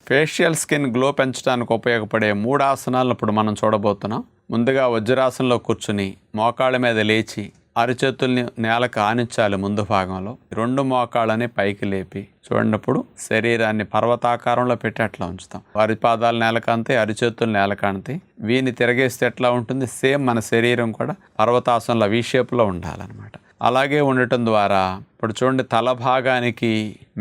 Facial skin glow పెంచడానికి ఉపయోగపడే 3 ఆసనాలను ఇప్పుడు మనం చూడబోతున్నాం. ముందుగా వజ్రాసనంలో కూర్చుని మోకాళ్ళ మీద లేచి అరిచేతుల్ని నేలకు ఆనించాలి. ముందు భాగంలో 2 మోకాళ్ళని పైకి లేపి చూడనప్పుడు శరీరాన్ని పర్వతాకారంలో పెట్టి అట్లా ఉంచుతాం. వారి పాదాలు నేలకాంతాయి, అరిచేతులు నేలకాంతాయి. వీని తిరగేస్తే ఎట్లా ఉంటుంది, సేమ్ మన శరీరం కూడా పర్వతాసనంలో వి షేప్లో ఉండాలన్నమాట. అలాగే ఉండటం ద్వారా ఇప్పుడు చూడండి, తల భాగానికి,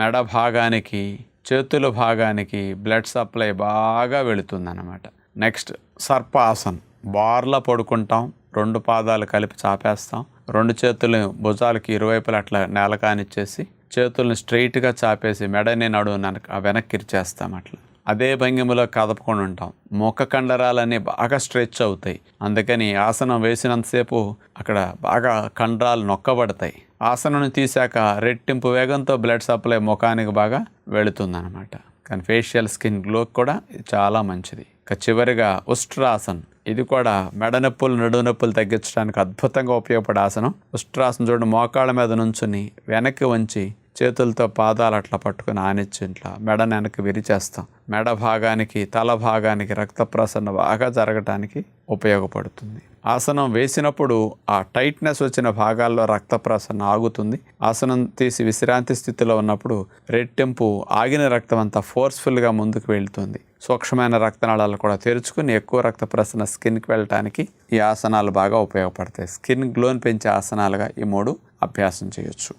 మెడ భాగానికి, చేతుల భాగానికి బ్లడ్ సప్లై బాగా వెళుతుందన్నమాట. నెక్స్ట్ సర్పాసన్. బార్లా పడుకుంటాం, 2 పాదాలు కలిపి చాపేస్తాం, 2 చేతులు భుజాలకి ఇరువైపులు అట్లా నేలకానిచ్చేసి చేతులను స్ట్రైట్గా చాపేసి మెడని నడుము వెనక్కి ఇచ్చేస్తాం. అట్లా అదే భంగిమలో కదపకుండా ఉంటాం. ముఖ కండరాలన్నీ బాగా స్ట్రెచ్ అవుతాయి. అందుకని ఆసనం వేసినంతసేపు అక్కడ బాగా కండరాలు నొక్కబడతాయి. ఆసనం తీశాక రెట్టింపు వేగంతో బ్లడ్ సప్లై ముఖానికి బాగా వెళుతుందన్నమాట. కానీ ఫేషియల్ స్కిన్ గ్లో కూడా చాలా మంచిది. ఇక చివరిగా ఉష్ట్రాసన్. ఇది కూడా మెడ నొప్పులు, నడుము నొప్పులు తగ్గించడానికి అద్భుతంగా ఉపయోగపడే ఆసనం. ఉష్ట్రాసనం చూడండి, మోకాళ్ళ మీద నుంచుని వెనక్కి వంచి చేతులతో పాదాలు అట్లా పట్టుకుని ఆనిచ్చి ఇట్లా మెడను వెనక్కి విరిచేస్తాం. మెడ భాగానికి, తల భాగానికి రక్త ప్రసరణ బాగా జరగటానికి ఉపయోగపడుతుంది. ఆసనం వేసినప్పుడు ఆ టైట్నెస్ వచ్చిన భాగాల్లో రక్త ప్రసరణ ఆగుతుంది. ఆసనం తీసి విశ్రాంతి స్థితిలో ఉన్నప్పుడు రెట్టింపు ఆగిన రక్తం అంతా ఫోర్స్ఫుల్గా ముందుకు వెళ్తుంది. సూక్ష్మమైన రక్తనాళాలు కూడా తెరుచుకుని ఎక్కువ రక్త ప్రసరణ స్కిన్కి వెళ్ళటానికి ఈ ఆసనాలు బాగా ఉపయోగపడతాయి. స్కిన్ గ్లోని పెంచే ఆసనాలుగా ఈ 3 అభ్యాసం చేయొచ్చు.